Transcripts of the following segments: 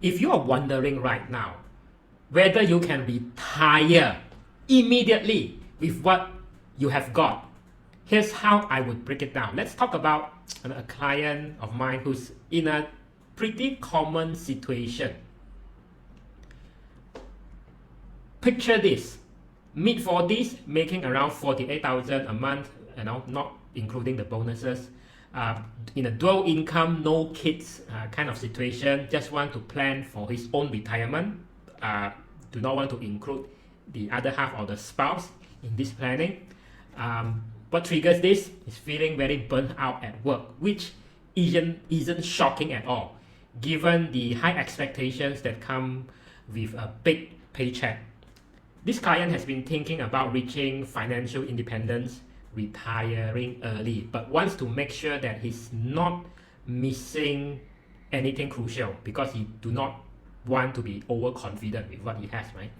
If you are wondering right now whether you can retire immediately with what you have got, here's how I would break it down. Let's talk about a client of mine who's in a pretty common situation. Picture this: mid-40s, making around 48,000 a month, not including the bonuses. In a dual income, no kids kind of situation, just want to plan for his own retirement. Do not want to include the other half of the spouse in this planning. What triggers this is feeling very burnt out at work, which isn't shocking at all, given the high expectations that come with a big paycheck. This client has been thinking about reaching financial independence, retiring early, but wants to make sure that he's not missing anything crucial because he do not want to be overconfident with what he has, right?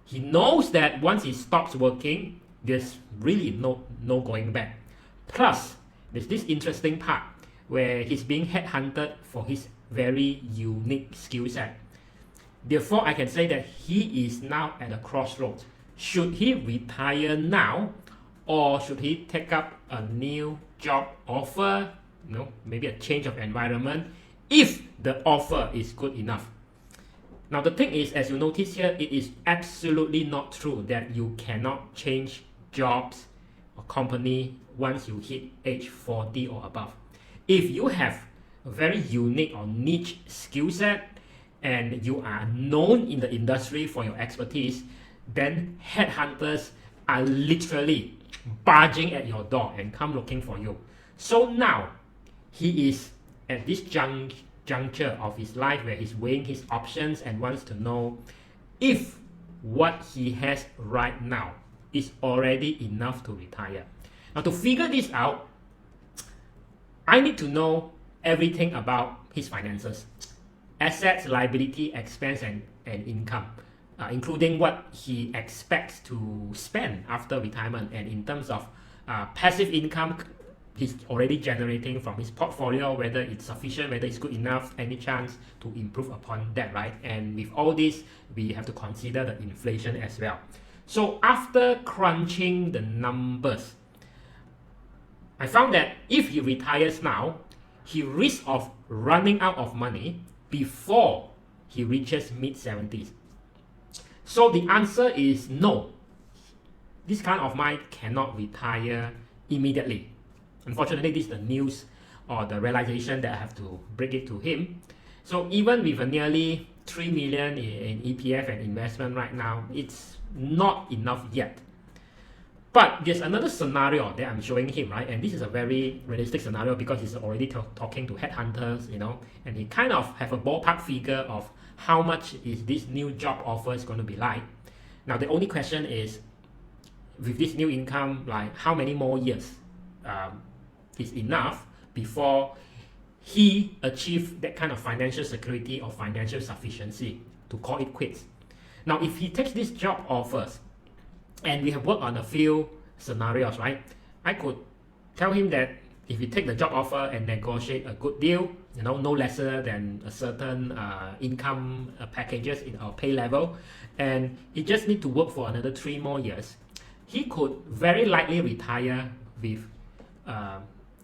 He knows that once he stops working, there's really no going back. Plus, there's this interesting part where he's being headhunted for his very unique skill set. Therefore, I can say that he is now at a crossroads. Should he retire now, or should he take up a new job offer, maybe a change of environment, if the offer is good enough? Now, the thing is, as you notice here, it is absolutely not true that you cannot change jobs or company once you hit age 40 or above. If you have a very unique or niche skill set and you are known in the industry for your expertise, then headhunters are literally barging at your door and come looking for you. So now he is at this juncture of his life where he's weighing his options and wants to know if what he has right now is already enough to retire. Now, to figure this out, I need to know everything about his finances: assets, liability, expense, and income, including what he expects to spend after retirement. And in terms of passive income he's already generating from his portfolio, whether it's sufficient, whether it's good enough, any chance to improve upon that, right? And with all this, we have to consider the inflation as well. So after crunching the numbers, I found that if he retires now, he risks of running out of money before he reaches mid-70s. So the answer is no. This client of mine cannot retire immediately. Unfortunately, this is the news or the realization that I have to break it to him. So even with a nearly 3 million in EPF and investment right now, it's not enough yet. But there's another scenario that I'm showing him, right? And this is a very realistic scenario because he's already talking to headhunters, and he kind of have a ballpark figure of how much is this new job offer is going to be like. Now, the only question is, with this new income, like how many more years is enough before he achieves that kind of financial security or financial sufficiency to call it quits. Now, if he takes this job offers, and we have worked on a few scenarios, right? I could tell him that if you take the job offer and negotiate a good deal, no lesser than a certain income packages in our pay level, and he just need to work for another 3 more years, he could very likely retire with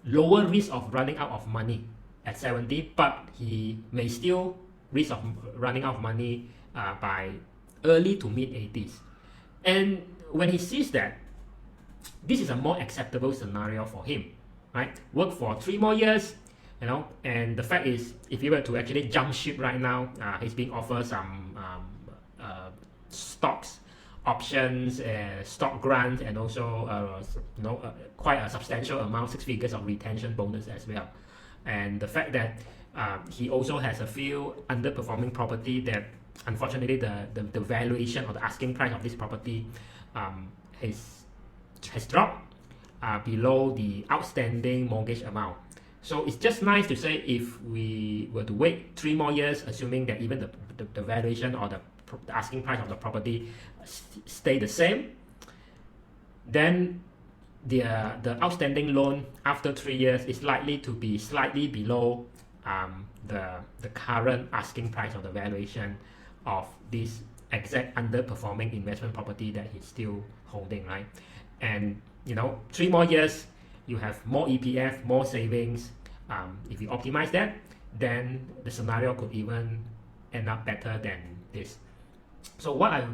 lower risk of running out of money at 70, but he may still risk of running out of money by early to mid 80s. And when he sees that, this is a more acceptable scenario for him, right? Work for 3 more years, and the fact is, if he were to actually jump ship right now, he's being offered some stocks, options, stock grants, and also quite a substantial amount, 6 figures of retention bonus as well. And the fact that he also has a few underperforming property that unfortunately the valuation or the asking price of this property has dropped below the outstanding mortgage amount. So it's just nice to say, if we were to wait 3 more years, assuming that even the valuation or the asking price of the property stay the same, then the outstanding loan after 3 years is likely to be slightly below the current asking price or the valuation of this exact underperforming investment property that he's still holding, right? And 3 more years, you have more EPF, more savings. If you optimize that, then the scenario could even end up better than this. So what I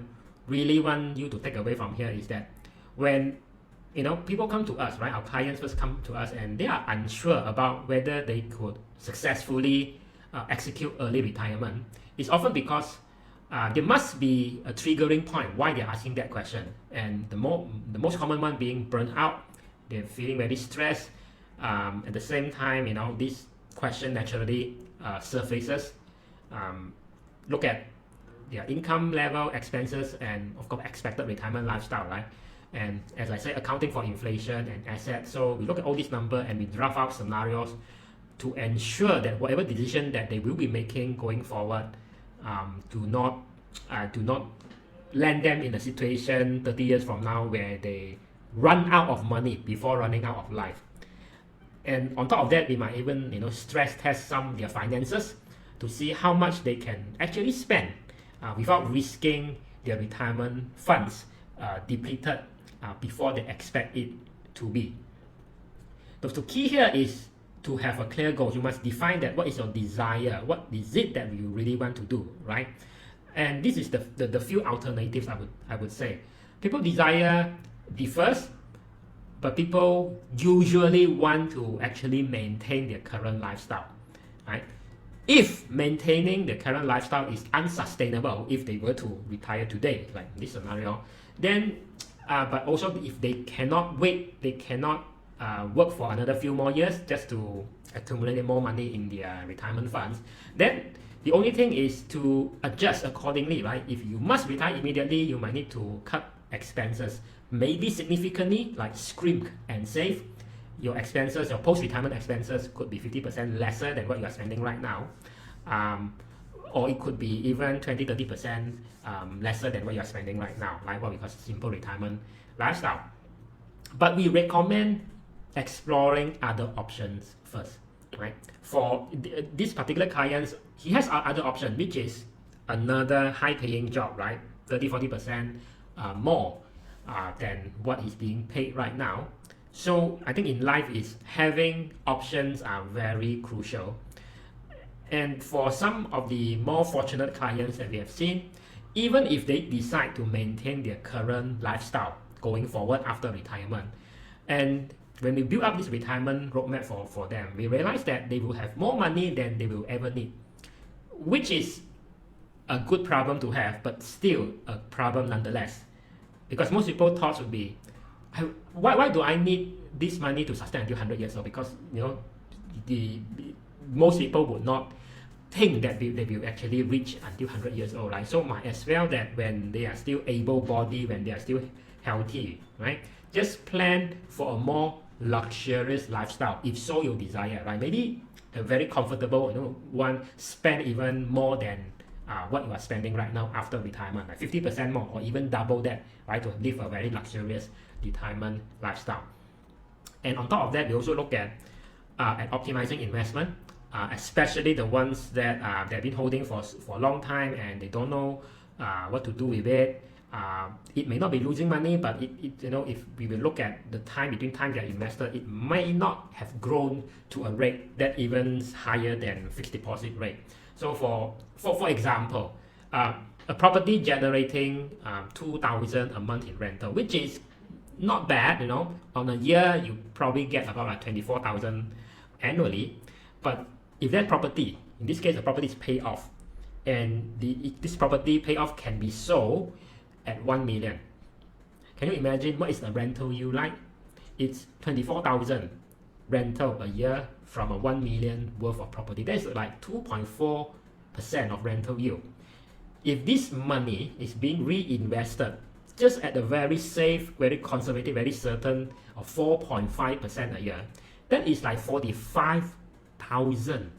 really want you to take away from here is that when people come to us, right? Our clients first come to us and they are unsure about whether they could successfully execute early retirement. It's often because there must be a triggering point why they're asking that question. And the most common one being burnout. They're feeling very stressed. At the same time, this question naturally surfaces. Look at their income level, expenses, and of course expected retirement lifestyle, right? And as I said, accounting for inflation and assets. So we look at all these numbers and we draft out scenarios to ensure that whatever decision that they will be making going forward do not land them in a situation 30 years from now where they run out of money before running out of life. And on top of that, they might even stress test their finances to see how much they can actually spend without risking their retirement funds depleted before they expect it to be. The key here is to have a clear goal. You must define that what is your desire, what is it that you really want to do, right? And this is the few alternatives I would say. People desire differs, but people usually want to actually maintain their current lifestyle, right? If maintaining the current lifestyle is unsustainable, if they were to retire today, like this scenario, then but also if they cannot wait, they cannot work for another few more years just to accumulate more money in their retirement funds, then the only thing is to adjust accordingly, right? If you must retire immediately, you might need to cut expenses, maybe significantly, like scrimp and save. Your expenses, your post-retirement expenses could be 50% lesser than what you are spending right now. Or it could be even 20-30% lesser than what you're spending right now, like what we call simple retirement lifestyle. But we recommend exploring other options first, right? For this particular client, he has other option, which is another high-paying job, right? 30-40% more than what he's being paid right now. So I think in life is having options are very crucial. And for some of the more fortunate clients that we have seen, even if they decide to maintain their current lifestyle going forward after retirement, and when we build up this retirement roadmap for them, we realize that they will have more money than they will ever need, which is a good problem to have, but still a problem nonetheless. Because most people's thoughts would be, why do I need this money to sustain until 100 years old? Because most people would not think that they will actually reach until 100 years old, right? So might as well that when they are still able-bodied, when they are still healthy, right? Just plan for a more luxurious lifestyle, if so you desire, right? Maybe a very comfortable one, spend even more than what you are spending right now after retirement, like 50% more or even double that, right? To live a very luxurious retirement lifestyle. And on top of that, we also look at optimizing investment, especially the ones that they've been holding for a long time and they don't know what to do with it. It may not be losing money, but if we will look at the time between time they are invested, it may not have grown to a rate that even higher than fixed deposit rate. So for example, a property generating 2,000 a month in rental, which is not bad, on a year you probably get about like 24,000 annually. But if that property, in this case the property is paid off, and this property payoff can be sold at 1 million. Can you imagine what is the rental yield like? It's 24,000 rental a year from a 1 million worth of property. That's like 2.4% of rental yield. If this money is being reinvested just at a very safe, very conservative, very certain of 4.5% a year, that is like 45,000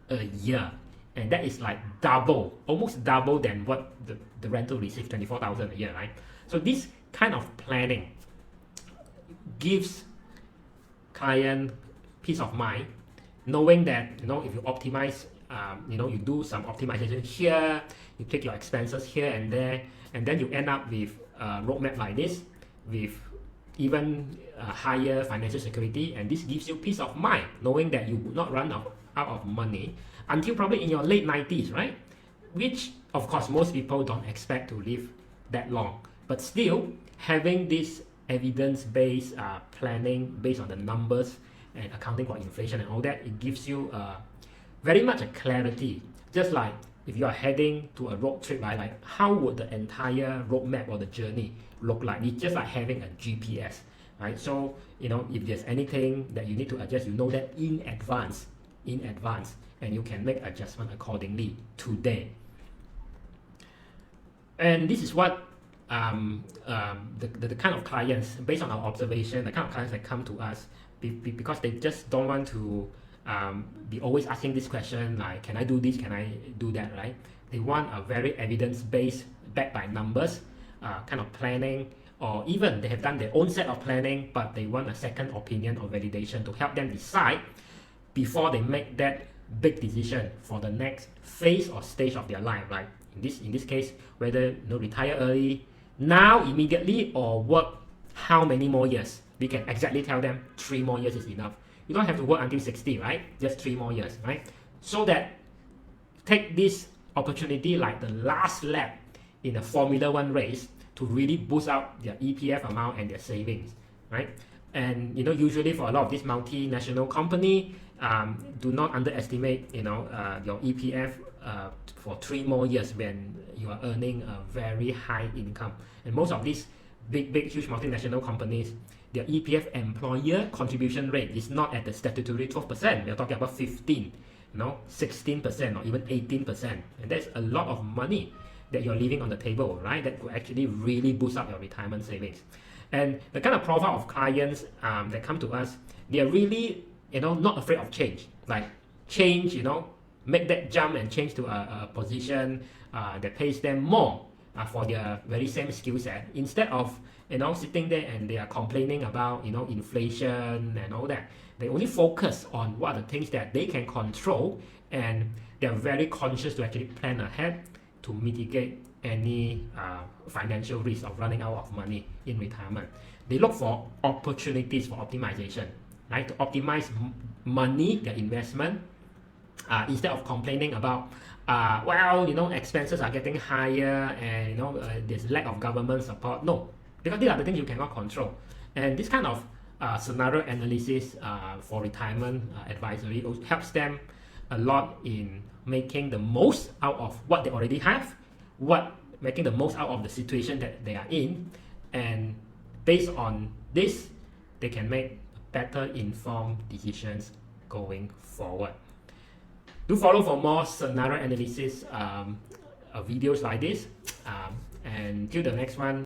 a year. And that is like double, almost double than what the rental receives, 24,000 a year, right? So this kind of planning gives client peace of mind, knowing that if you optimize you do some optimization here, you take your expenses here and there, and then you end up with a roadmap like this with even higher financial security, and this gives you peace of mind knowing that you would not run out of money until probably in your late 90s, right? Which of course most people don't expect to live that long, but still having this evidence-based planning based on the numbers and accounting for inflation and all that, it gives you very much a clarity. Just like if you are heading to a road trip, right? Like how would the entire roadmap or the journey look like? It's just like having a GPS, right? So if there's anything that you need to adjust, you know that in advance, and you can make adjustment accordingly today. And this is what the kind of clients, based on our observation, the kind of clients that come to us because they just don't want to be always asking this question like, can I do this, can I do that, right? They want a very evidence-based, backed by numbers kind of planning, or even they have done their own set of planning, but they want a second opinion or validation to help them decide before they make that big decision for the next phase or stage of their life, right? In this case, whether retire early, now immediately, or work how many more years. We can exactly tell them 3 more years is enough. You don't have to work until 60, right? Just 3 more years, right? So that take this opportunity like the last lap in a Formula 1 race to really boost out their EPF amount and their savings, right? And usually for a lot of these multinational company, do not underestimate your EPF for 3 more years when you are earning a very high income. And most of these big huge multinational companies, their EPF employer contribution rate is not at the statutory 12%. We are talking about 15, 16% or even 18%, and that's a lot of money that you're leaving on the table, right? That could actually really boost up your retirement savings. And the kind of profile of clients that come to us, they are really not afraid of change. Like change, make that jump and change to a position that pays them more for their very same skill set, instead of sitting there and they are complaining about inflation and all that. They only focus on what are the things that they can control, and they're very conscious to actually plan ahead to mitigate any financial risk of running out of money in retirement. They look for opportunities for optimization, right? To optimize money, their investment, instead of complaining about expenses are getting higher and there's lack of government support. No, because these are the things you cannot control. And this kind of scenario analysis for retirement advisory helps them a lot in making the most out of what they already have, making the most out of the situation that they are in, and based on this, they can make better informed decisions going forward. Do follow for more scenario analysis videos like this, and till the next one.